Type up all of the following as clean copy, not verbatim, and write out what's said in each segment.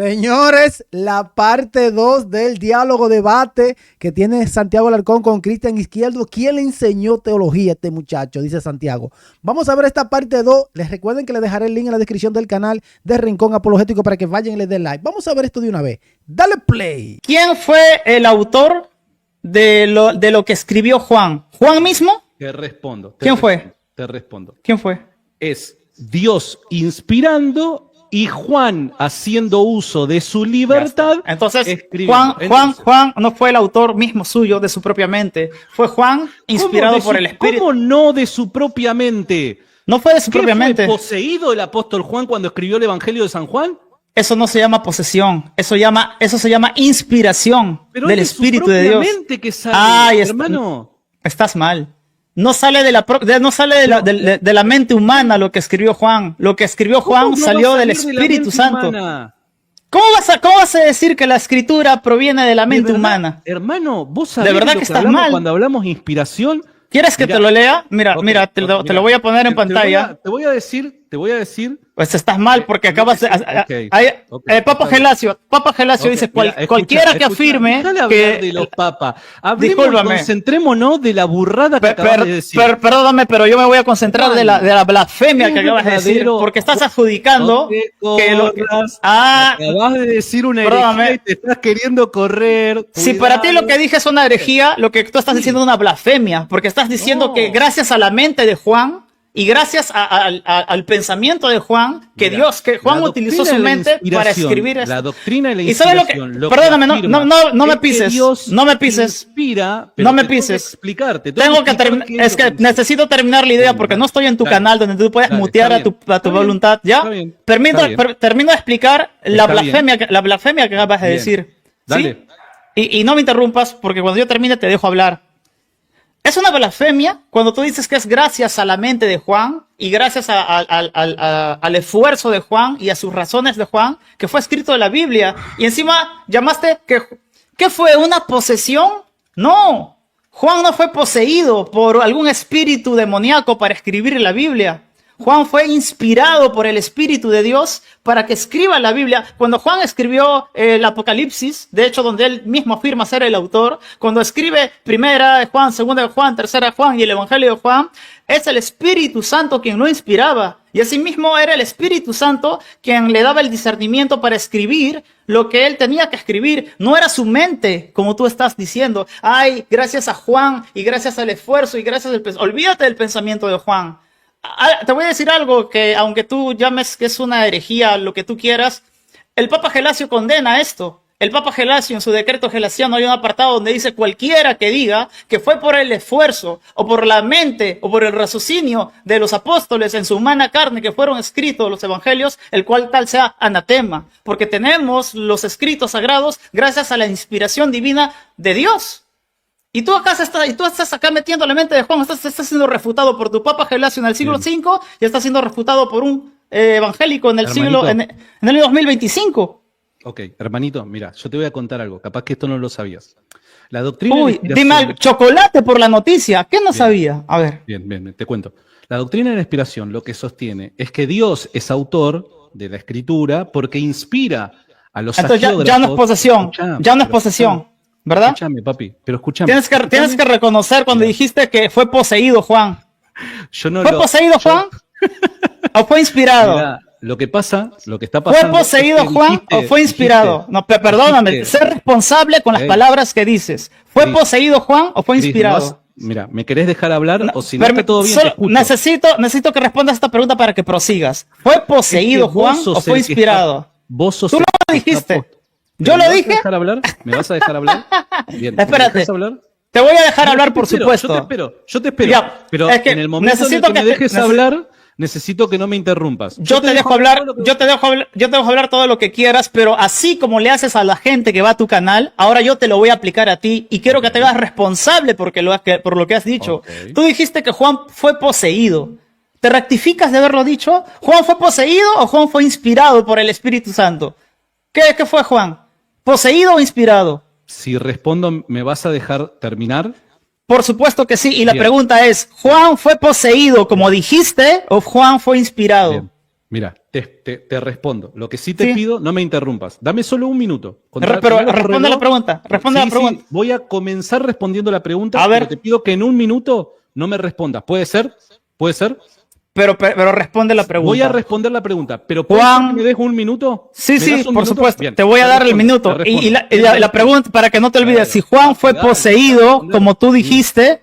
Señores, la parte 2 del diálogo debate que tiene Santiago Alarcón con Cristian Izquierdo. ¿Quién le enseñó teología a este muchacho? Dice Santiago. Vamos a ver esta parte 2. Les recuerden que les dejaré el link en la descripción del canal de Rincón Apologético para que vayan y les den like. Vamos a ver esto de una vez. Dale play. ¿Quién fue el autor de lo que escribió Juan? ¿Juan mismo? Te respondo. ¿Quién fue? Te respondo. ¿Quién fue? Es Dios inspirando y Juan haciendo uso de su libertad. Entonces, Juan no fue el autor mismo suyo de su propia mente. Fue Juan inspirado por el Espíritu. ¿Cómo no de su propia mente? No fue de su propia mente. ¿Fue poseído el apóstol Juan cuando escribió el Evangelio de San Juan? Eso no se llama posesión. Eso se llama inspiración del Espíritu de Dios. Que sale, hermano. Estás mal. No sale de la mente humana lo que escribió Juan. Lo que escribió Juan salió del Espíritu Santo. ¿Cómo vas a decir que la escritura proviene de la mente humana? Hermano, vos sabés de verdad que estás mal. Cuando hablamos de inspiración. ¿Quieres que te lo lea? Mira, te lo voy a poner en pantalla. Te voy a decir. Pues estás mal porque acabas de... Papa Gelacio dice, cualquiera que afirme que... de los papas. Concentrémonos de la burrada que acabas de decir. Perdóname, pero yo me voy a concentrar de la blasfemia que acabas de decir, porque estás adjudicando que lo que... acabas de decir una herejía y te estás queriendo correr. Si para ti lo que dije es una herejía, lo que tú estás diciendo es una blasfemia, porque estás diciendo que gracias a la mente de Juan y gracias al pensamiento de Juan, que Juan utilizó su mente para escribir esto. La doctrina y la inspiración. Perdóname, no me pises. No me pises. No me pises. Explicarte. Es que necesito terminar la idea porque no estoy en tu canal donde tú puedes mutear a tu voluntad. ¿Ya? Termino de explicar la blasfemia que acabas de decir. Dale. Y no me interrumpas porque cuando yo termine te dejo hablar. Es una blasfemia cuando tú dices que es gracias a la mente de Juan y gracias al esfuerzo de Juan y a sus razones de Juan que fue escrito en la Biblia. Y encima llamaste ¿qué fue? ¿Una posesión? No, Juan no fue poseído por algún espíritu demoníaco para escribir la Biblia. Juan fue inspirado por el Espíritu de Dios para que escriba la Biblia. Cuando Juan escribió el Apocalipsis, de hecho donde él mismo afirma ser el autor, cuando escribe primera de Juan, segunda de Juan, tercera de Juan y el Evangelio de Juan, es el Espíritu Santo quien lo inspiraba. Y asimismo era el Espíritu Santo quien le daba el discernimiento para escribir lo que él tenía que escribir. No era su mente, como tú estás diciendo. Ay, gracias a Juan y gracias al esfuerzo y gracias al... Olvídate del pensamiento de Juan. Te voy a decir algo que, aunque tú llames que es una herejía, lo que tú quieras, el Papa Gelasio condena esto. El Papa Gelasio, en su decreto gelasiano, hay un apartado donde dice cualquiera que diga que fue por el esfuerzo o por la mente o por el raciocinio de los apóstoles en su humana carne que fueron escritos los evangelios, el cual tal sea anatema. Porque tenemos los escritos sagrados gracias a la inspiración divina de Dios. Y tú estás acá metiendo la mente de Juan, estás siendo refutado por tu Papa Gelasio en el siglo V y estás siendo refutado por un evangélico en el el 2025. Ok, hermanito, mira, yo te voy a contar algo, capaz que esto no lo sabías. La doctrina... Dime algo, chocolate por la noticia, ¿qué no sabía? A ver. Bien, te cuento. La doctrina de la inspiración lo que sostiene es que Dios es autor de la escritura porque inspira a los agiógrafos. Ya no es posesión, ¿verdad? Escúchame, papi, pero escúchame. Tienes que reconocer cuando dijiste que fue poseído Juan. ¿Fue poseído Juan? ¿O fue inspirado? Mirá, lo que está pasando... ¿Fue poseído Juan o fue inspirado? No, perdóname, sé responsable con las palabras que dices. ¿Fue poseído Juan o fue inspirado? Mira, ¿me querés dejar hablar o si no está todo bien? Necesito que respondas esta pregunta para que prosigas. ¿Fue poseído Juan o fue inspirado? Tú lo dijiste. ¿Yo lo dije? ¿Me vas a dejar hablar? Bien, espérate. Te voy a dejar hablar, por supuesto. Yo te espero. Ya, pero es que en el momento en que me dejes hablar, necesito que no me interrumpas. Yo te dejo hablar todo lo que quieras, pero así como le haces a la gente que va a tu canal, ahora yo te lo voy a aplicar a ti y quiero que te hagas responsable por lo que has dicho. Okay. Tú dijiste que Juan fue poseído. ¿Te rectificas de haberlo dicho? ¿Juan fue poseído o Juan fue inspirado por el Espíritu Santo? ¿Qué fue Juan? ¿Poseído o inspirado? Si respondo, ¿me vas a dejar terminar? Por supuesto que sí. Y la pregunta es, ¿Juan fue poseído como dijiste o Juan fue inspirado? Bien. Mira, te respondo. Lo que sí te Sí. pido, no me interrumpas. Dame solo un minuto. Pero Primero responde la reloj. pregunta. Responde Sí, la pregunta. sí, voy a comenzar respondiendo la pregunta, A ver. pero te pido que en un minuto no me respondas. ¿Puede ser? ¿Puede ser? Pero responde la pregunta. Voy a responder la pregunta, pero ¿puede Juan- ser que me des un minuto? Sí, ¿Me sí, das un por minuto? supuesto. Bien, Te voy a dar el respondo, minuto. te Y respondo. la pregunta, para que no te olvides, Claro. si Juan fue Claro, poseído, responder. como tú dijiste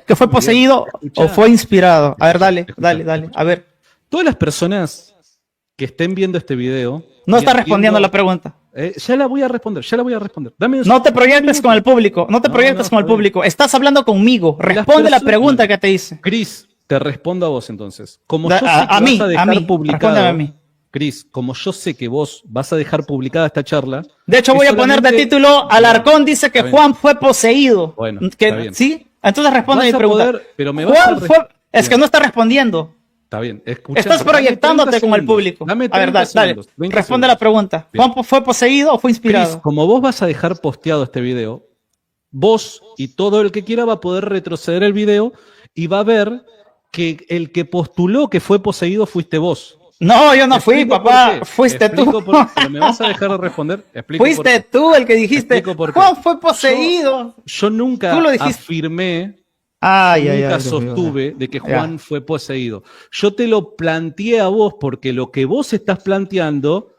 que fue Muy bien. poseído Escuchá. o fue inspirado. A ver, dale, Escuchá, dale, dale. A ver, Todas las personas que estén viendo este video... no y está respondiendo entiendo- la pregunta. ya la voy a responder. Dame No te un proyectes minuto. con el público, no te No, proyectes no, con el está bien. público. Estás hablando conmigo. Las Responde la personas- pregunta que te hice. Cris, te respondo a vos entonces. Como Da- yo sé a que mí, vas a a dejar mí, publicado, respóndeme a mí. Cris, como yo sé que vos vas a dejar publicada esta charla. De hecho, que voy a poner de solamente- título, Alarcón dice que Está bien. Juan fue poseído. Bueno, Que- está bien. ¿Sí? Entonces responde Vas mi a pregunta. poder, pero me vas a Juan fue... Es Bien. que no está respondiendo. Está bien. Escuchame, Estás dame proyectándote 30 con el segundos. público. Dame A ver, 30 dale, segundos, 30 responde la segundos. pregunta. Bien. ¿Juan fue poseído o fue Cris, inspirado? como vos vas a dejar posteado este video, vos y todo el que quiera va a poder retroceder el video y va a ver que el que postuló que fue poseído fuiste vos. No, yo no Te fui, explico papá. por qué. Fuiste tú. Explico por qué. Pero me vas a dejar de responder. Explico por Fuiste qué. tú el que dijiste. Explico por qué. Juan fue poseído. Yo nunca Tú lo dijiste. afirmé, Ay, ay, nunca ay. Dios mío. sostuve de que Ya. Juan fue poseído. Yo te lo planteé a vos porque lo que vos estás planteando,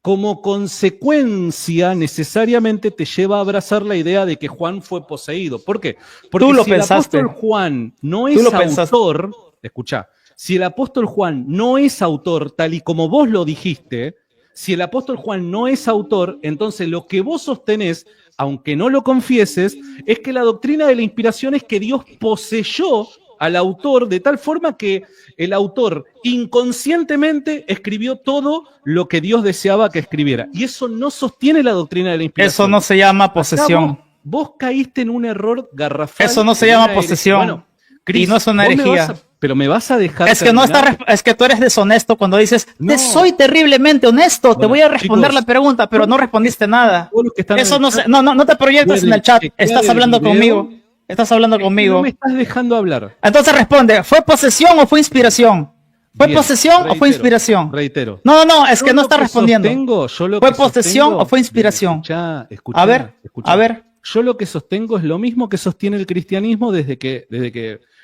como consecuencia, necesariamente te lleva a abrazar la idea de que Juan fue poseído. ¿Por qué? Porque Tú lo si pensaste. el apóstol Juan no Tú es lo pensaste. autor, escuchá, si el apóstol Juan no es autor, tal y como vos lo dijiste, si el apóstol Juan no es autor, entonces lo que vos sostenés, aunque no lo confieses, es que la doctrina de la inspiración es que Dios poseyó al autor de tal forma que el autor inconscientemente escribió todo lo que Dios deseaba que escribiera. Y eso no sostiene la doctrina de la inspiración. Eso no se llama Acá posesión. Vos caíste en un error garrafal. Eso no se en llama una posesión. Bueno, Cris, Y no es una vos me herejía. vas a- pero me vas a dejar. Es que no está, terminar. es que tú eres deshonesto cuando dices, No. soy terriblemente honesto, te Bueno, voy a responder chicos, la pregunta, pero no respondiste nada. Todos los que están Eso en el no, chat no te proyectes en pueden el chat, chequear estás el hablando video. conmigo. Estás hablando Es que conmigo. No me estás dejando hablar. Entonces responde, ¿fue posesión o fue inspiración? ¿Fue Bien, posesión o fue reitero, inspiración? Reitero. No, es Yo que no lo está respondiendo. yo lo ¿Fue que posesión sostengo- o fue inspiración? Escuchá, A ver, a ver. Yo lo que sostengo es lo mismo que sostiene el cristianismo desde que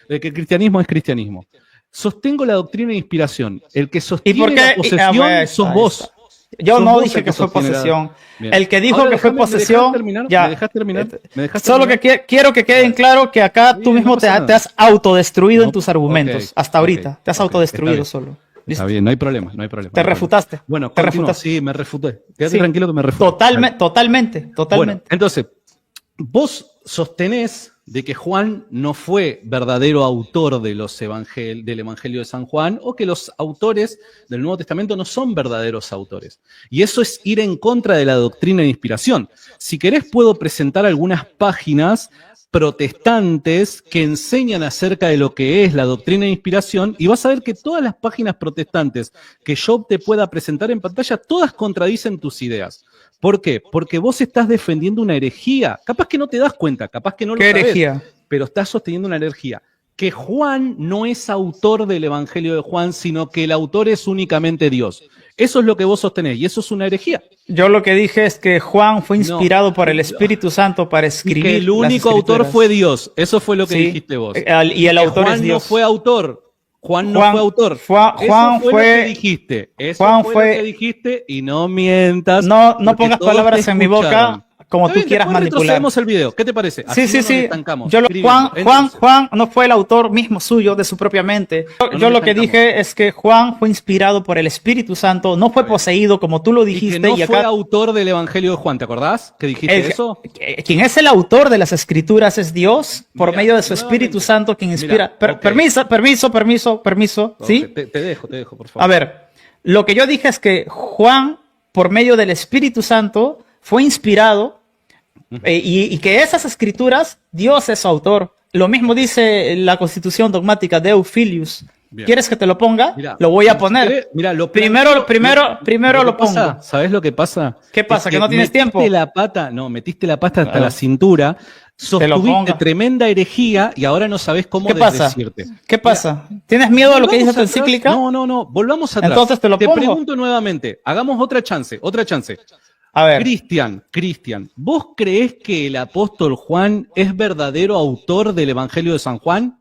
el cristianismo es cristianismo. Sostengo la doctrina de inspiración. El que sostiene por qué? la posesión Ahí sos está, vos. ahí está. Yo Sos no vos dije el que fue sostiene la- posesión. Bien. El que dijo Ahora que fue déjame- ¿me posesión, dejás terminar? ya. ¿Me dejás terminar? ¿Me dejás Solo terminar? que quiero que queden claro que acá tú Bien, mismo no pasa te nada. has autodestruido en No, tus argumentos. ok, Hasta ahorita. ok, Te has ok, autodestruido está bien. solo. Está ¿Listo? bien, no hay problema, no hay problema. Te no hay problema. refutaste. Bueno, Te continúa. refutaste. Sí, me refuté. Quédate Sí. tranquilo que me refuté. Totalmente. Bueno, entonces, vos sostenés de que Juan no fue verdadero autor de del Evangelio de San Juan, o que los autores del Nuevo Testamento no son verdaderos autores. Y eso es ir en contra de la doctrina de inspiración. Si querés, puedo presentar algunas páginas protestantes que enseñan acerca de lo que es la doctrina de inspiración, y vas a ver que todas las páginas protestantes que yo te pueda presentar en pantalla, todas contradicen tus ideas. ¿Por qué? Porque vos estás defendiendo una herejía. Capaz que no te das cuenta, capaz que no lo ¿Qué sabés, herejía? pero estás sosteniendo una herejía. Que Juan no es autor del Evangelio de Juan, sino que el autor es únicamente Dios. Eso es lo que vos sostenés, y eso es una herejía. Yo lo que dije es que Juan fue No. inspirado por el Espíritu Santo para Y escribir. que el las único autor escrituras. fue Dios. Eso fue lo que Sí. dijiste vos. Y el Que autor Juan es Dios. no fue autor. Juan no Juan- fue autor. Juan Eso fue fue- lo que dijiste. Eso Juan fue, fue- lo que dijiste, y no mientas. No porque pongas todos palabras te en mi boca escucharon. como Está tú bien, quieras después manipular. retrocedemos el video. ¿Qué te parece? Así Sí. no nos estancamos. Juan Escribiendo. Entonces, no fue el autor mismo suyo de su propia mente. No Yo nos lo que estancamos. dije es que Juan fue inspirado por el Espíritu Santo, no fue poseído como tú lo y dijiste. que no y fue acá autor del Evangelio de Juan, ¿te acordás? ¿Que dijiste eso? quien es el autor de las escrituras es Dios por Mira, medio de su nuevamente. Espíritu Santo quien inspira. Mira, ok. Permiso, ¿sí? Ok, te dejo, por favor. A ver, lo que yo dije es que Juan, por medio del Espíritu Santo, fue inspirado y que esas escrituras, Dios es su autor. Lo mismo dice la Constitución dogmática de Eufilius, Bien. ¿Quieres que te lo ponga? Mirá, lo voy a si poner. querés, mirá, Primero lo pongo. ¿Sabes lo que pasa? ¿Qué pasa? Es ¿Que no tienes tiempo? Metiste la pata hasta Claro. la cintura, sostuviste ponga. tremenda herejía y ahora no sabes cómo ¿Qué pasa? desdecirte. ¿Qué pasa? ¿Tienes miedo a lo que dice tu encíclica? No, volvamos atrás. Entonces te lo pongo. pregunto nuevamente, hagamos otra chance. A ver. Cristian, ¿vos creés que el apóstol Juan es verdadero autor del Evangelio de San Juan?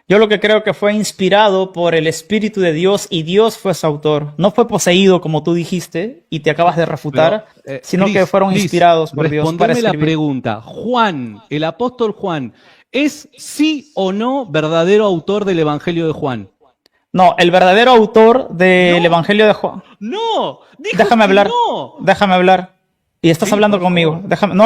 Yo lo que creo que fue inspirado por el Espíritu de Dios y Dios fue su autor. No fue poseído como tú dijiste y te acabas de refutar, sino que fueron inspirados por Dios para Respondeme la escribir. pregunta. Juan, el apóstol Juan, ¿es sí o no verdadero autor del Evangelio de Juan? No, el verdadero autor del Evangelio de Juan. No, dijo Déjame que hablar. no. Déjame hablar. Y estás Sí, hablando por conmigo. favor. Déjame, no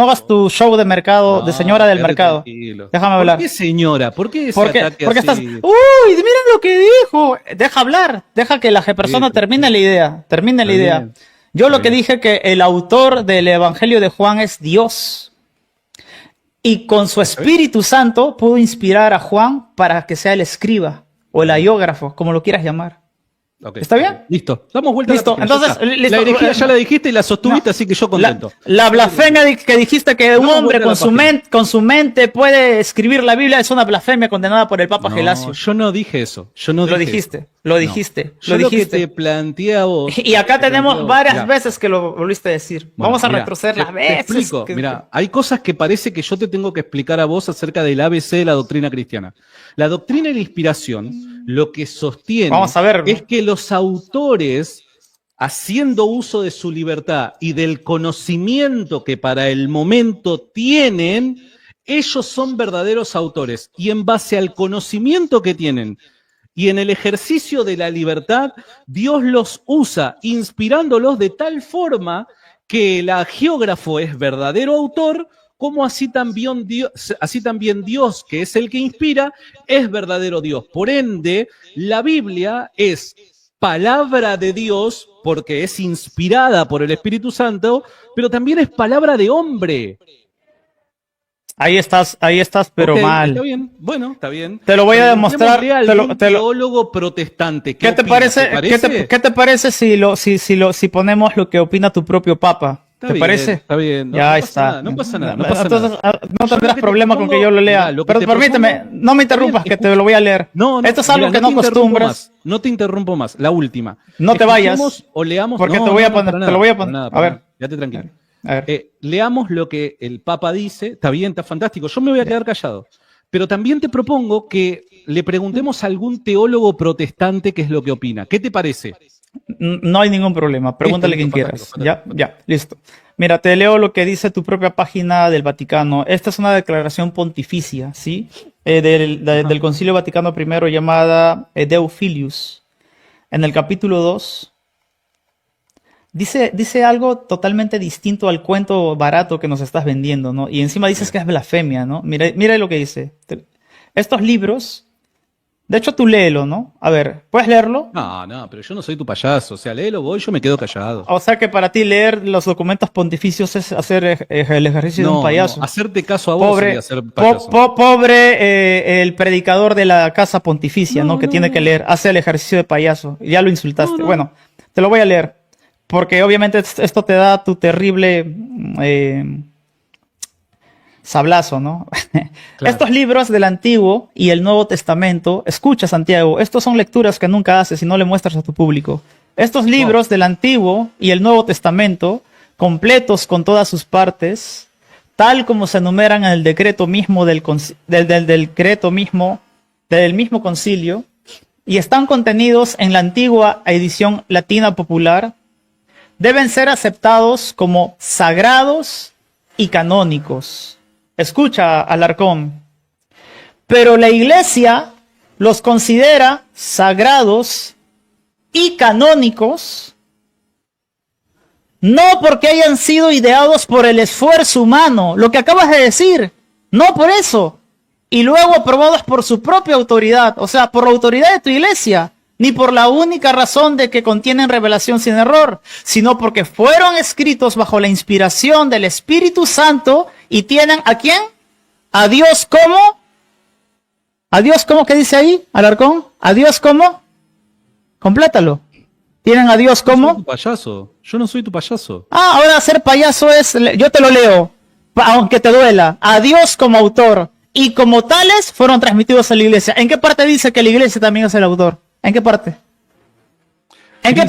hagas tu show de mercado, de señora del quédate mercado. tranquilo. Déjame hablar. ¿Por qué señora? ¿Por qué ese Porque ataque estás. así? ¡Uy! Miren lo que dijo. Deja hablar. Deja que la persona Sí, termine la idea. Termine la Está idea. bien. Yo lo Está que bien. dije que el autor del Evangelio de Juan es Dios. Y con su Espíritu Santo pudo inspirar a Juan para que sea el escriba o el haiógrafo, como lo quieras llamar. Ok, ¿Está bien? Listo. Damos vuelta Listo, a la página, entonces, ya está. listo. La herejía ya la dijiste y la sostuviste, No. así que yo contento. La blasfemia que dijiste que un No, hombre vuelve a la con su mente puede escribir la Biblia es una blasfemia condenada por el Papa Gelasio. No, yo no dije eso. Yo no Lo dije dijiste, eso. lo No. dijiste, Yo lo lo que dijiste. te planteé a vos. Y acá te tenemos planteo- varias Mirá, veces que lo volviste a decir. bueno, Vamos a mirá, retroceder las te veces. explico. que- Mira, hay cosas que parece que yo te tengo que explicar a vos acerca del ABC de la doctrina cristiana. La doctrina de la inspiración, lo que sostiene Vamos a ver, ¿no? es que los autores, haciendo uso de su libertad y del conocimiento que para el momento tienen, ellos son verdaderos autores. Y en base al conocimiento que tienen y en el ejercicio de la libertad, Dios los usa, inspirándolos de tal forma que el hagiógrafo es verdadero autor, como así también Dios, que es el que inspira, es verdadero Dios. Por ende, la Biblia es palabra de Dios porque es inspirada por el Espíritu Santo, pero también es palabra de hombre. Ahí estás, pero Ok, mal. Está bien, bueno, está bien. Te lo voy a Preguntémosle demostrar, a te lo- algún te lo- teólogo protestante. ¿Qué te opina? parece? ¿Te ¿Qué te parece si ponemos lo que opina tu propio Papa? Está ¿Te bien, parece? Está bien. No, Ya no está. pasa nada, no pasa nada. No pasa Entonces, nada. no Yo lo tendrás que te problema con que yo lo lea. mirá, lo que Pero te permíteme, propongo- no me interrumpas, que te lo voy a leer. No, Esto es algo mira, que no te interrumpo acostumbras. más, no te interrumpo más. La última. No te vayas, Escuchemos O leamos. porque No, te voy a no, poner- para te nada, lo voy a para poner. nada, A para ver. nada. Quédate tranquilo. A ver. Leamos lo que el Papa dice. Está bien, está fantástico. Yo me voy a quedar callado. Pero también te propongo que le preguntemos a algún teólogo protestante qué es lo que opina. ¿Qué te parece? No hay ningún problema. Pregúntale a quien Listo, quieras. fantástico. Ya, listo. Mira, te leo lo que dice tu propia página del Vaticano. Esta es una declaración pontificia, ¿sí? Del Concilio Vaticano I llamada Deo Filius. En el capítulo 2 dice algo totalmente distinto al cuento barato que nos estás vendiendo, ¿no? Y encima dices que es blasfemia, ¿no? Mira lo que dice. Estos libros, de hecho tú léelo, ¿no? A ver, ¿puedes leerlo? No, pero yo no soy tu payaso. O sea, léelo vos y yo me quedo callado. O sea que para ti leer los documentos pontificios es hacer el ejercicio de un payaso. No, hacerte caso a vos sería ser payaso. Pobre el predicador de la casa pontificia, ¿no? Que tiene que leer, hace el ejercicio de payaso. Ya lo insultaste. Bueno, te lo voy a leer. Porque obviamente esto te da tu terrible sablazo, ¿no? Claro. Estos libros del Antiguo y el Nuevo Testamento, escucha, Santiago, estos son lecturas que nunca haces y no le muestras a tu público. Estos libros del Antiguo y el Nuevo Testamento, completos con todas sus partes, tal como se enumeran en el decreto mismo del mismo concilio, y están contenidos en la antigua edición latina popular, deben ser aceptados como sagrados y canónicos. Escucha, Alarcón. Pero la Iglesia los considera sagrados y canónicos no porque hayan sido ideados por el esfuerzo humano, lo que acabas de decir, no por eso, y luego aprobados por su propia autoridad, o sea, por la autoridad de tu Iglesia, ni por la única razón de que contienen revelación sin error, sino porque fueron escritos bajo la inspiración del Espíritu Santo y tienen ¿a quién? A Dios como ¿A Dios cómo que dice ahí, Alarcón? ¿A Dios cómo? Complétalo. ¿Tienen a Dios Yo no soy cómo? tu payaso. Yo no soy tu payaso. Ah, ahora ser payaso es, yo te lo leo, aunque te duela. A Dios como autor y como tales fueron transmitidos a la iglesia. ¿En qué parte dice que la iglesia también es el autor? ¿En qué parte? ¿En qué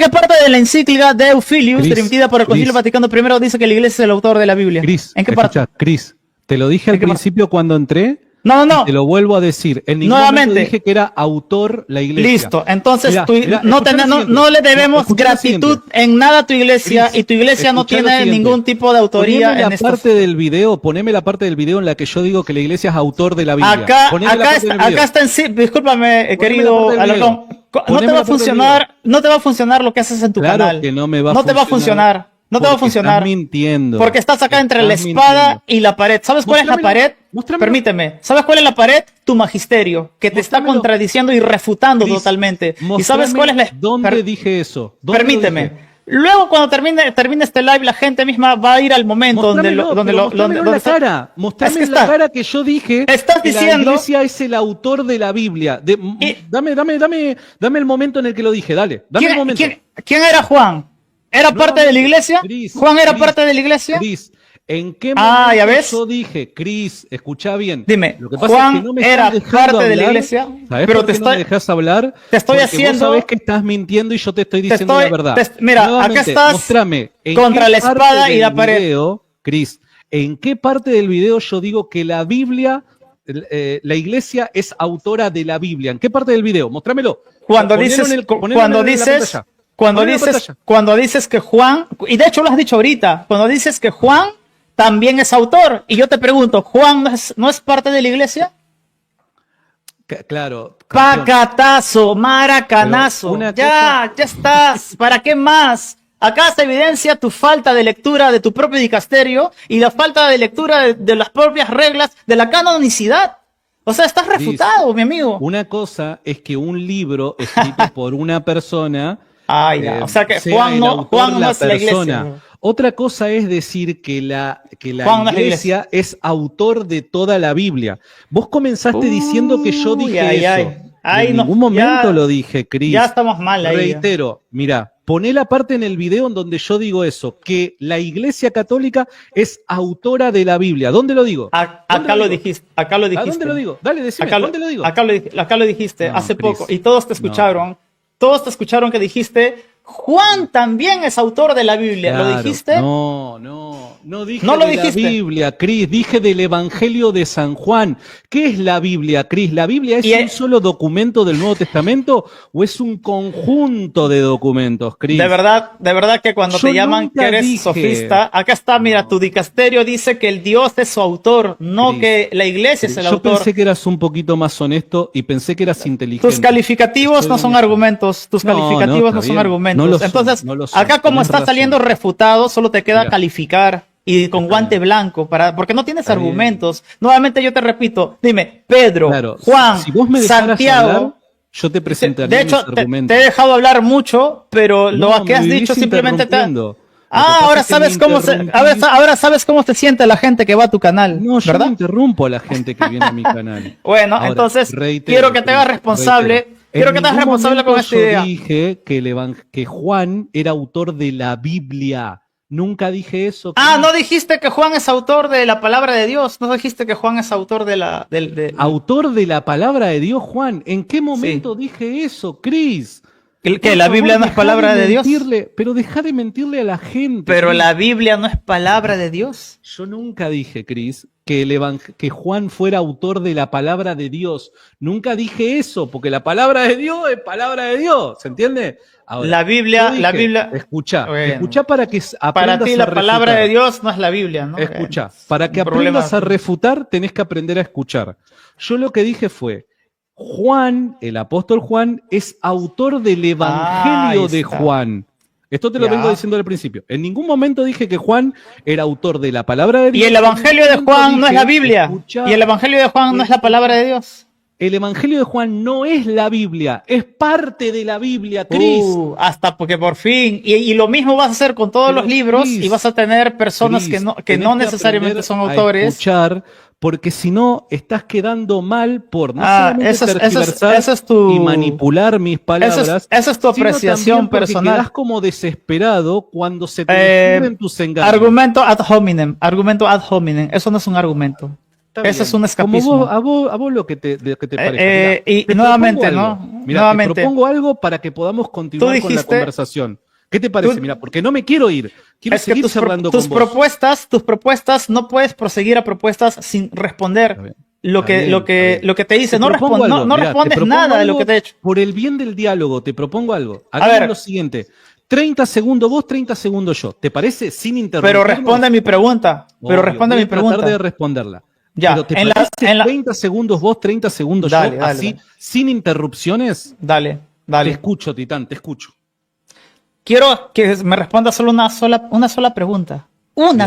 parte de la encíclica de Eufilius, Cris, transmitida por el Concilio Vaticano I, dice que la iglesia es el autor de la Biblia? Cris, ¿En qué parte? escucha, Cris, te lo dije al ¿En qué parte? principio cuando entré. No, no, Te no. lo vuelvo a decir. En ningún Nuevamente. momento dije que era autor la iglesia. Listo. Entonces Mirá, mirá, no, escuchá lo siguiente. no le debemos Escuchá lo gratitud siguiente. en nada a tu iglesia, Cris, y tu iglesia no escuchá lo tiene siguiente. ningún tipo de autoría Poneme en la esto. parte del video, poneme la parte del video en la que yo digo que la iglesia es autor de la Biblia. Acá, Poneme la parte del video. acá está en sí, discúlpame, querido la parte del Alarcón. video. No Poneme te va la a parte del funcionar, no te va a funcionar lo que haces en tu Claro canal. que no me va a No te va a funcionar. No te va a porque funcionar. Estás mintiendo. Porque estás acá entre la Estás espada mintiendo. y la pared. ¿Sabes cuál es la Mostrámelo, pared? mostrámelo. Permíteme. ¿Sabes cuál es la pared? Tu magisterio, que te está Mostrámelo. contradiciendo y refutando Cris, totalmente. ¿Y mostrame sabes cuál es la... ¿Dónde dije eso? ¿Dónde lo Permíteme. dije? Luego, cuando termine este live, la gente misma va a ir al momento Mostrámelo, pero mostrámelo en la cara. Mostrame en la cara que yo dije Estás que la diciendo... iglesia es el autor de la Biblia. Dame el momento en el que lo dije, dale. Dame el momento. ¿Quién era Juan? ¿Era parte de la iglesia? Cris, ¿Juan era Cris, parte de la iglesia? Cris, ¿en qué momento ¿ya ves? yo dije, Cris, escuchá bien? Dime, Lo que pasa Juan es que no me era estás dejando parte de la hablar. iglesia, ¿Sabés pero por te qué no me dejas hablar? te estoy Porque haciendo- vos sabés que estás mintiendo y yo te estoy diciendo la verdad. Mira, Nuevamente, acá estás mostrame en contra qué la parte espada y del la pared. video, Cris, ¿en qué parte del video yo digo que la Biblia, la iglesia es autora de la Biblia? ¿En qué parte del video? Mostrámelo. Cuando Ponelo dices, en el- ponelo cuando en la dices, pantalla. cuando Ponelo en la dices, pantalla. cuando dices que Juan, y de hecho lo has dicho ahorita, cuando dices que Juan también es autor, y yo te pregunto, ¿Juan no es parte de la iglesia? Claro. campeón. Pacatazo, maracanazo. Pero una Ya estás. ¿Para qué más? Acá se evidencia tu falta de lectura de tu propio dicasterio y la falta de lectura de las propias reglas de la canonicidad. O sea, estás refutado, mi amigo. Una cosa es que un libro escrito por una persona. Ah, ya. O sea que sea Juan el no, autor Juan no es la iglesia. persona. Otra cosa es decir que la Juan no es la iglesia es autor de toda la Biblia. Vos comenzaste diciendo que yo dije eso. Ay, en no, ningún momento ya- lo dije, Cris. Ya estamos mal ahí. Reitero, mira, poné la parte en el video en donde yo digo eso, que la iglesia católica es autora de la Biblia. ¿Dónde lo digo? Acá lo dijiste. Acá lo ¿A dijiste. dónde lo digo? Dale, decime, ¿dónde lo digo? Acá lo dijiste No, hace Cris. poco y todos te escucharon. Todos te escucharon que dijiste, Juan también es autor de la Biblia. ¿Lo Claro, dijiste? No dije No lo de la dijiste. Biblia, Cris, dije del Evangelio de San Juan. ¿Qué es la Biblia, Cris? ¿La Biblia es Y un solo documento del Nuevo Testamento o es un conjunto de documentos, Cris? De verdad que cuando Yo te llaman nunca que eres dije- sofista, acá está, mira, tu dicasterio dice que el Dios es su autor, no Cris, que la iglesia es el Yo autor. pensé que eras un poquito más honesto y pensé que eras inteligente. Tus calificativos Estoy no son honesto. argumentos, tus No, calificativos está no son bien. argumentos. No lo son, Entonces, no lo son. acá como Tenés está razón. saliendo refutado, solo te queda Mira. calificar y con guante blanco, porque no tienes Está bien. argumentos. Nuevamente yo te repito, dime, Pedro, Claro, Juan, si vos me dejaras Santiago. hablar, yo te presentaría De hecho, mis te argumentos. he dejado hablar mucho, pero lo No, que has me vivís dicho simplemente te... interrumpiendo. Lo que Ah, pasa ahora es que sabes me cómo se, interrumpís. ahora sabes cómo se siente la gente que va a tu canal, No, yo ¿verdad? no interrumpo a la gente que viene a mi canal. Bueno, Ahora, entonces reitero, quiero que te hagas Cris, responsable. reitero. Quiero En que te hagas ningún responsable con momento esta yo idea. dije que Juan era autor de la Biblia. Nunca dije eso. Ah, Cris. no dijiste que Juan es autor de la palabra de Dios. No dijiste que Juan es autor de la. Autor de la palabra de Dios, Juan. ¿En qué momento dije eso, Cris? que Por la favor, Biblia no es dejá palabra de Dios. Pero deja de mentirle a la gente. Pero Cris. la Biblia no es palabra de Dios. Yo nunca dije, Cris, que Juan fuera autor de la palabra de Dios. Nunca dije eso, porque la palabra de Dios es palabra de Dios, ¿se entiende? Ahora, La Biblia- yo dije, Biblia- Escuchá, Bueno. escuchá para que aprendas Para ti la a palabra refutar. de Dios no es la Biblia, ¿no? Escuchá, para que un problema. aprendas a refutar, tenés que aprender a escuchar. Yo lo que dije fue, Juan, el apóstol Juan, es autor del Evangelio ahí de está. Juan. Esto te lo Ya. vengo diciendo al principio. En ningún momento dije que Juan era autor de la palabra de Dios. Y el Evangelio de En ningún Juan momento no es la dije, Biblia. escuchá, Y el Evangelio de Juan no es la palabra de Dios. el Evangelio de Juan no es la Biblia, es parte de la Biblia, Cris. Hasta porque por fin. Y lo mismo vas a hacer con todos Pero, los libros Cris, y vas a tener personas Cris, que no tenés necesariamente aprender son a autores. escuchar porque si no, estás quedando mal por no solamente esa tergiversar es tu, y manipular mis palabras. esa es tu apreciación personal. Quedás como desesperado cuando se te descubren tus engaños. Argumento ad hominem. Eso no es un argumento. Eso es un escapismo. A vos lo que te parezca. Y nuevamente, ¿no? Mira, nuevamente. te propongo algo para que podamos continuar con la conversación. ¿Qué te parece? Mira, porque no me quiero ir. Quiero seguir charlando con vos. Tus propuestas, no puedes proseguir a propuestas sin responder lo que te dice. No respondes nada de lo que te he hecho. Por el bien del diálogo, te propongo algo. Hagamos lo siguiente. 30 segundos vos, 30 segundos yo. ¿Te parece? Sin interrumpir. Pero responde mi pregunta. Voy a tratar de responderla. Ya, pero ¿te parece 30 segundos vos, 30 segundos yo? Así, sin interrupciones. Dale. Te escucho, Titán, te escucho. Quiero que me responda solo una sola pregunta.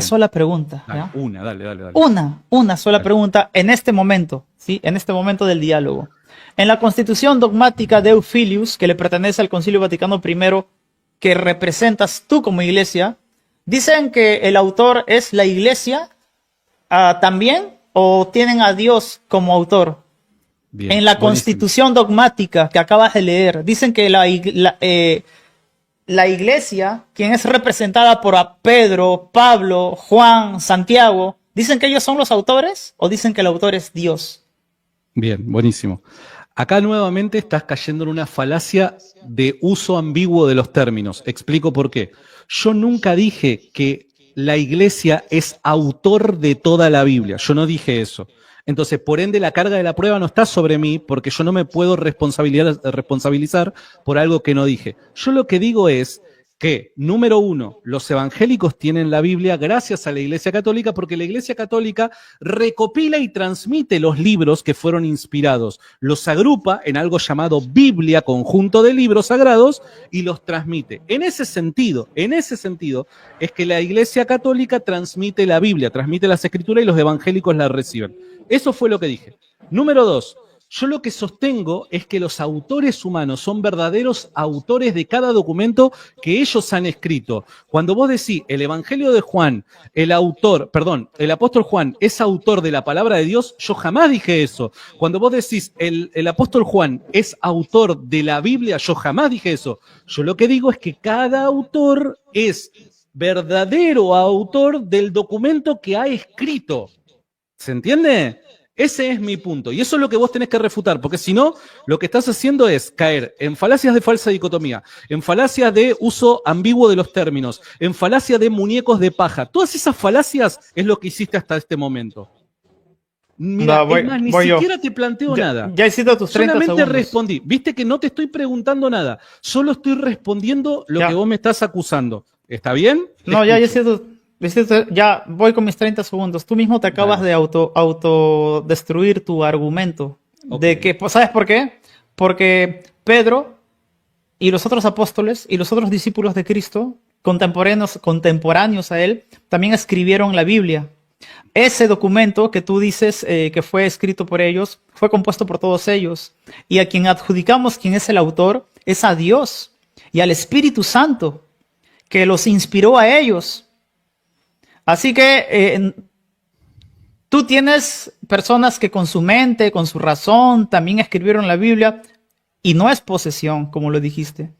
Sola pregunta. Dale, dale. Una sola pregunta en este momento, ¿sí? En este momento del diálogo. En la Constitución dogmática de Eufilius, que le pertenece al Concilio Vaticano I, que representas tú como iglesia, dicen que el autor es la iglesia también, o tienen a Dios como autor. Bien, en la Constitución dogmática que acabas de leer, dicen que la iglesia, quien es representada por Pedro, Pablo, Juan, Santiago, ¿dicen que ellos son los autores o dicen que el autor es Dios? Bien, buenísimo. Acá nuevamente estás cayendo en una falacia de uso ambiguo de los términos. Explico por qué. Yo nunca dije que la iglesia es autor de toda la Biblia. Yo no dije eso. Entonces, por ende, la carga de la prueba no está sobre mí porque yo no me puedo responsabilizar por algo que no dije. Yo lo que digo es que, número uno, los evangélicos tienen la Biblia gracias a la Iglesia Católica porque la Iglesia Católica recopila y transmite los libros que fueron inspirados, los agrupa en algo llamado Biblia, conjunto de libros sagrados, y los transmite. En ese sentido es que la Iglesia Católica transmite la Biblia, transmite las Escrituras y los evangélicos la reciben. Eso fue lo que dije. Número dos, yo lo que sostengo es que los autores humanos son verdaderos autores de cada documento que ellos han escrito. Cuando vos decís el Evangelio de Juan, el apóstol Juan es autor de la palabra de Dios, yo jamás dije eso. Cuando vos decís el apóstol Juan es autor de la Biblia, yo jamás dije eso. Yo lo que digo es que cada autor es verdadero autor del documento que ha escrito. ¿Se entiende? Ese es mi punto. Y eso es lo que vos tenés que refutar, porque si no, lo que estás haciendo es caer en falacias de falsa dicotomía, en falacias de uso ambiguo de los términos, en falacias de muñecos de paja. Todas esas falacias es lo que hiciste hasta este momento. Mira, ni siquiera te planteo nada. Ya hiciste tus 30 Solamente segundos. respondí. Viste que no te estoy preguntando nada. Solo estoy respondiendo lo que vos me estás acusando. ¿Está bien? No, ya hiciste... Ya voy con mis 30 segundos. Tú mismo te acabas de autodestruir tu argumento. De que, ¿sabes por qué? Porque Pedro y los otros apóstoles y los otros discípulos de Cristo, contemporáneos a él, también escribieron la Biblia. Ese documento que tú dices que fue escrito por ellos, fue compuesto por todos ellos. Y a quien adjudicamos quién es el autor, es a Dios y al Espíritu Santo, que los inspiró a ellos. Así que tú tienes personas que con su mente, con su razón, también escribieron la Biblia y no es posesión, como lo dijiste.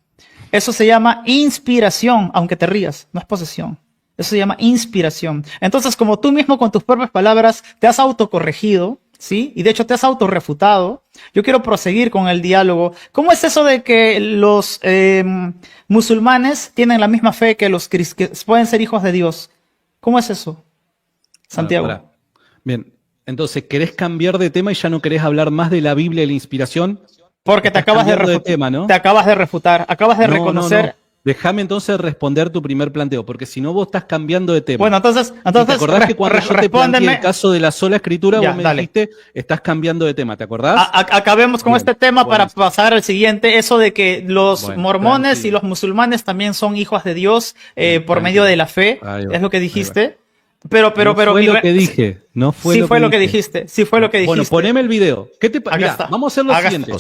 Eso se llama inspiración, aunque te rías, no es posesión. Eso se llama inspiración. Entonces, como tú mismo con tus propias palabras te has autocorregido, ¿sí? Y de hecho te has autorrefutado, yo quiero proseguir con el diálogo. ¿Cómo es eso de que los musulmanes tienen la misma fe que los que pueden ser hijos de Dios? ¿Cómo es eso, Santiago? Bien, entonces, ¿querés cambiar de tema y ya no querés hablar más de la Biblia y la inspiración? Porque te acabas de refutar, ¿no? Te acabas de refutar, acabas de reconocer... No. Déjame entonces responder tu primer planteo, porque si no vos estás cambiando de tema. Bueno, entonces ¿te acordás que cuando yo te planteé el caso de la sola escritura, vos me dijiste, estás cambiando de tema, ¿te acordás? Acabemos con este tema para pasar al siguiente, eso de que los mormones y los musulmanes también son hijos de Dios por medio de la fe, es lo que dijiste. Pero fue lo que dije, no fue sí fue lo que dijiste, sí fue lo que dijiste. Bueno, poneme el video. ¿Qué te pasa? Vamos a hacer lo siguiente.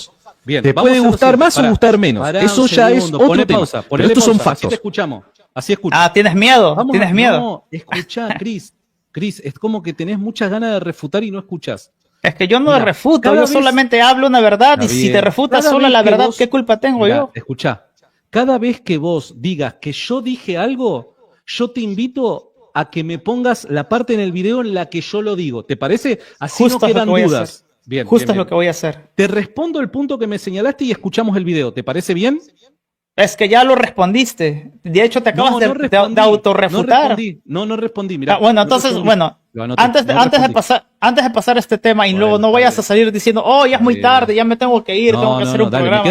Bien, te puede gustar más o gustar menos. Eso ya es otro tema. Pero estos son factos. Así te escuchamos. Así escucho. ¿Tienes miedo? ¿Tienes miedo? No, escuchá, Cris. Cris, es como que tenés muchas ganas de refutar y no escuchás. Es que yo no Mira, refuto, yo solamente hablo una verdad, y si te refutas sola la verdad, ¿qué culpa tengo yo? Escuchá, cada vez que vos digas que yo dije algo, yo te invito a que me pongas la parte en el video en la que yo lo digo. ¿Te parece? Así Justo no quedan dudas. Bien, justo bien, es lo que voy a hacer. Te respondo el punto que me señalaste y escuchamos el video. ¿Te parece bien? Es que ya lo respondiste. De hecho, te acabas de autorrefutar. No respondí. Mirá, bueno, entonces, antes de pasar este tema y luego no vayas a salir diciendo, oh, ya es muy tarde, ya me tengo que ir, tengo que hacer un programa. Me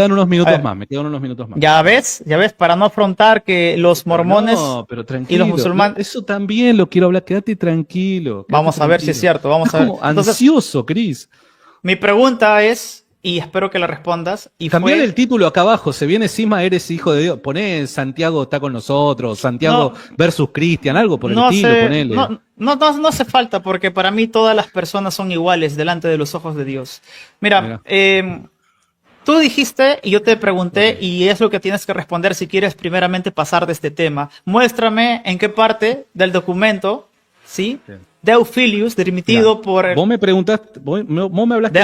quedan unos minutos más. Ya ves, para no afrontar que los mormones y los musulmanes. Eso también lo quiero hablar, quédate tranquilo. Vamos a ver si es cierto, vamos a ver. Entonces, ansioso, Cris. Mi pregunta es, y espero que la respondas. Cambiar el título acá abajo, se viene encima, eres hijo de Dios. Poné Santiago está con nosotros, Santiago versus Cristian, algo por el estilo, ponele. No hace falta, porque para mí todas las personas son iguales delante de los ojos de Dios. Mira. Tú dijiste y yo te pregunté, y es lo que tienes que responder si quieres primeramente pasar de este tema. Muéstrame en qué parte del documento, ¿sí? De Euphilius, remitido por... Vos me preguntaste, vos me hablaste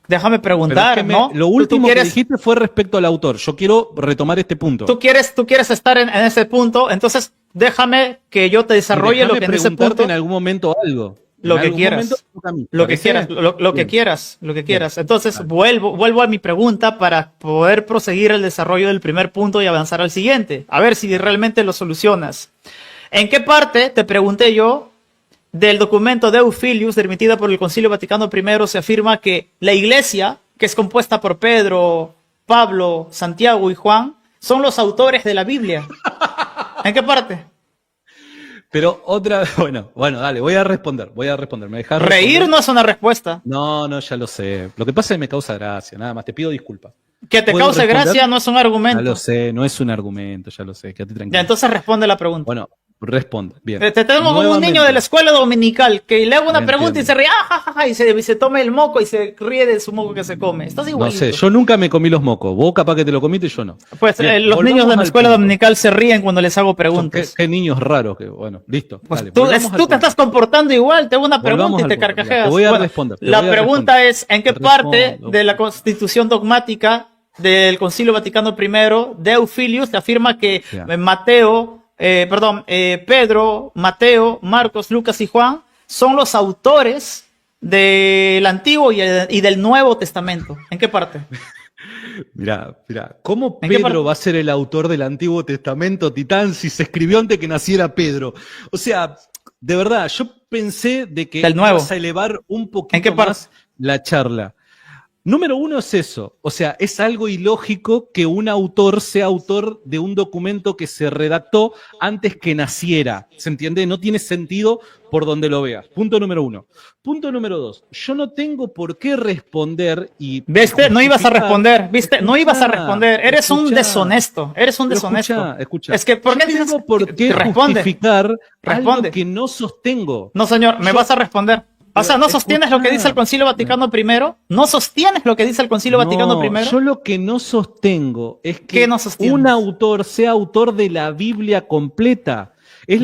Déjame preguntar, es que ¿no? Lo último que dijiste fue respecto al autor. Yo quiero retomar este punto. Tú quieres estar en ese punto, entonces déjame que yo te desarrolle lo que en ese punto... en algún momento algo. Lo que quieras. Lo que quieras. Entonces, vuelvo a mi pregunta para poder proseguir el desarrollo del primer punto y avanzar al siguiente. A ver si realmente lo solucionas. ¿En qué parte, te pregunté yo, del documento de Euphilius, remitida por el Concilio Vaticano I, se afirma que la iglesia, que es compuesta por Pedro, Pablo, Santiago y Juan, son los autores de la Biblia? ¿En qué parte? Pero bueno, dale, voy a responder. ¿Me dejás reír responder? No es una respuesta. No, ya lo sé. Lo que pasa es que me causa gracia, nada más. Te pido disculpas. Que te cause gracia no es un argumento. Ya lo sé, no es un argumento, ya lo sé. Quédate tranquilo. Ya, entonces responde la pregunta. Bueno, responde. Bien. Te tengo como un niño de la escuela dominical que le hago una pregunta y se ríe, y se toma el moco y se ríe de su moco que se come. Estás igualito. No sé, yo nunca me comí los mocos. Vos capaz que te lo comiste y yo no. Pues bien, los niños de la escuela dominical se ríen cuando les hago preguntas. Qué niños raros que, bueno, listo. Pues dale, tú te estás comportando igual, te hago una pregunta y te carcajeas. Te voy a responder. La pregunta es, ¿en qué parte de la constitución dogmática del Concilio Vaticano I de Euphilius se afirma que Pedro, Mateo, Marcos, Lucas y Juan son los autores del Antiguo y del Nuevo Testamento? ¿En qué parte? Mirá, ¿cómo Pedro va a ser el autor del Antiguo Testamento, Titán, si se escribió antes que naciera Pedro? O sea, de verdad, yo pensé de que ibas a elevar un poquito más la charla. Número uno es eso, o sea, es algo ilógico que un autor sea autor de un documento que se redactó antes que naciera, ¿se entiende? No tiene sentido por donde lo veas. Punto número uno. Punto número dos, yo no tengo por qué responder y... ¿Viste? No ibas a responder, ¿viste? No ibas a responder, eres un deshonesto, Escucha. Es que, ¿por qué tengo por qué justificar algo que no sostengo? No, señor, me vas a responder. O sea, ¿no sostienes lo que dice el Concilio Vaticano I? ¿No sostienes lo que dice el Concilio Vaticano I? Yo lo que no sostengo es que un autor sea autor de la Biblia completa. Es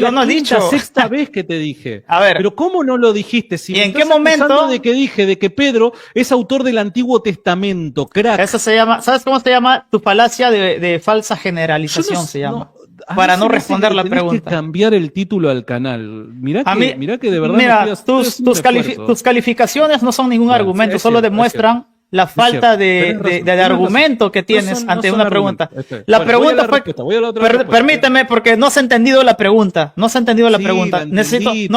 sexta vez que te dije. A ver. Pero ¿cómo no lo dijiste? Si ¿Y en qué momento? De que dije de que Pedro es autor del Antiguo Testamento, crack. Eso se llama, ¿sabes cómo se llama? Tu falacia de falsa generalización se llama. Para no responder la pregunta. Tienes que cambiar el título al canal. Mirá que de verdad. Tus calificaciones no son ningún argumento, solo demuestran la falta de argumento que tienes ante una pregunta. La pregunta fue, permíteme, porque no se ha entendido la pregunta. No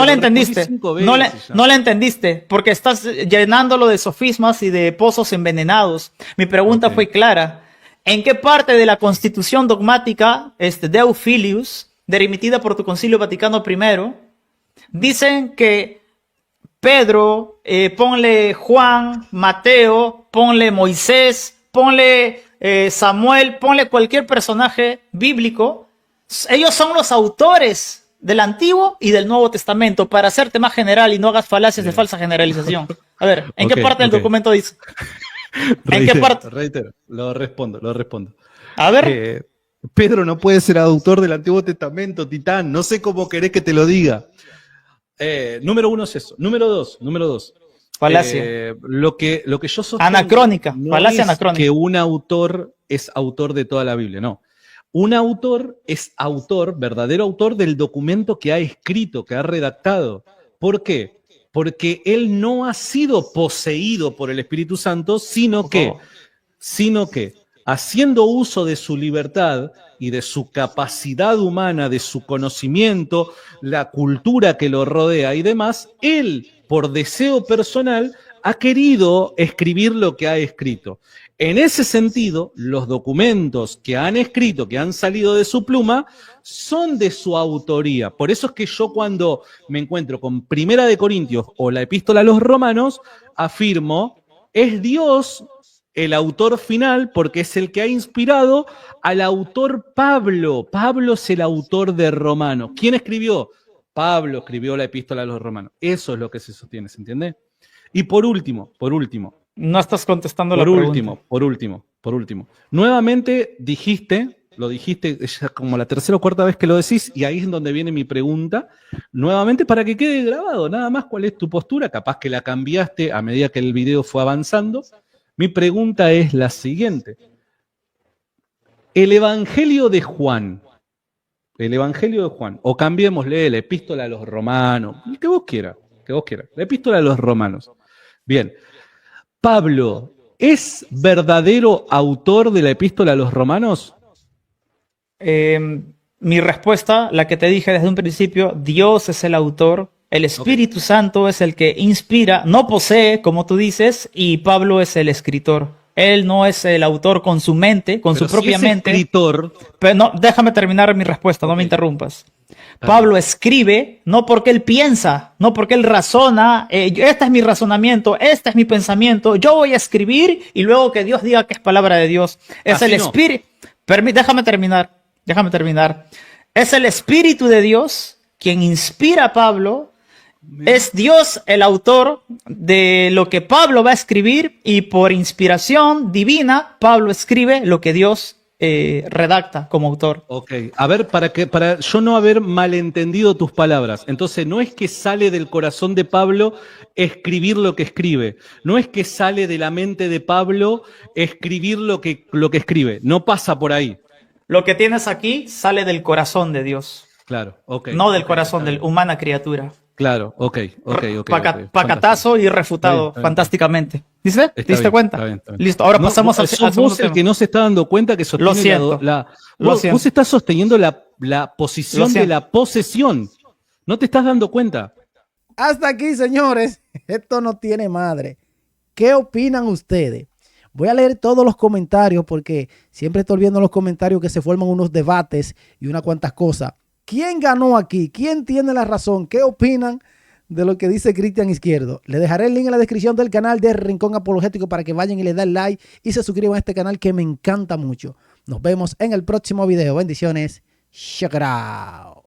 la entendiste, porque estás llenándolo de sofismas y de pozos envenenados. Mi pregunta fue clara. ¿En qué parte de la constitución dogmática de Euphilius, remitida por tu Concilio Vaticano I, dicen que Pedro, ponle Juan, Mateo, ponle Moisés, ponle Samuel, ponle cualquier personaje bíblico, ellos son los autores del Antiguo y del Nuevo Testamento, para hacerte más general y no hagas falacias de falsa generalización? A ver, ¿en qué parte del documento dice? ¿En qué parte? Reitero, lo respondo. A ver. Pedro no puede ser autor del Antiguo Testamento, Titán. No sé cómo querés que te lo diga. Número uno es eso. Número dos. Falacia. Lo que yo sostengo Anacrónica. no Falacia es anacrónica. que un autor es autor de toda la Biblia, no. Un autor es autor, verdadero autor del documento que ha escrito, que ha redactado. ¿Por qué? Porque él no ha sido poseído por el Espíritu Santo, sino que, haciendo uso de su libertad y de su capacidad humana, de su conocimiento, la cultura que lo rodea y demás, él, por deseo personal, ha querido escribir lo que ha escrito. En ese sentido, los documentos que han escrito, que han salido de su pluma, son de su autoría. Por eso es que yo cuando me encuentro con Primera de Corintios o la Epístola a los Romanos, afirmo, es Dios el autor final porque es el que ha inspirado al autor Pablo. Pablo es el autor de Romanos. ¿Quién escribió? Pablo escribió la Epístola a los Romanos. Eso es lo que se sostiene, ¿se entiende? Y por último. No estás contestando la pregunta. Por último. Nuevamente lo dijiste ya como la tercera o cuarta vez que lo decís, y ahí es donde viene mi pregunta, nuevamente para que quede grabado, nada más cuál es tu postura, capaz que la cambiaste a medida que el video fue avanzando. Mi pregunta es la siguiente. El Evangelio de Juan, o cambiémosle la Epístola a los Romanos, el que vos quieras, la Epístola a los Romanos. Bien, Pablo, ¿es verdadero autor de la Epístola a los Romanos? Mi respuesta, la que te dije desde un principio, Dios es el autor, el Espíritu Santo es el que inspira, no posee, como tú dices, y Pablo es el escritor. Él no es el autor con su mente, con su propia mente. Escritor. Pero no, déjame terminar mi respuesta, no me interrumpas. Pablo escribe no porque él piensa, no porque él razona, este es mi razonamiento, este es mi pensamiento, yo voy a escribir y luego que Dios diga que es palabra de Dios. Es el Espíritu. Déjame terminar. Es el Espíritu de Dios quien inspira a Pablo. Es Dios el autor de lo que Pablo va a escribir y por inspiración divina Pablo escribe lo que Dios redacta como autor. Ok, a ver, para yo no haber malentendido tus palabras, entonces no es que sale del corazón de Pablo escribir lo que escribe, no es que sale de la mente de Pablo escribir lo que escribe, no pasa por ahí. Lo que tienes aquí sale del corazón de Dios. Claro, ok. No del corazón de la humana criatura. Claro, ok. Pacatazo y refutado Está bien. fantásticamente. ¿Dice? ¿Te diste cuenta? Está bien. Listo, ahora pasamos al segundo segundo vos el tema. que no se está dando cuenta que sostiene Lo siento. vos estás sosteniendo la posición de la posesión. No te estás dando cuenta. Hasta aquí, señores. Esto no tiene madre. ¿Qué opinan ustedes? Voy a leer todos los comentarios porque siempre estoy viendo en los comentarios que se forman unos debates y unas cuantas cosas. ¿Quién ganó aquí? ¿Quién tiene la razón? ¿Qué opinan de lo que dice Cristian Izquierdo? Le dejaré el link en la descripción del canal de Rincón Apologético para que vayan y le den like y se suscriban a este canal que me encanta mucho. Nos vemos en el próximo video. Bendiciones. Check it out.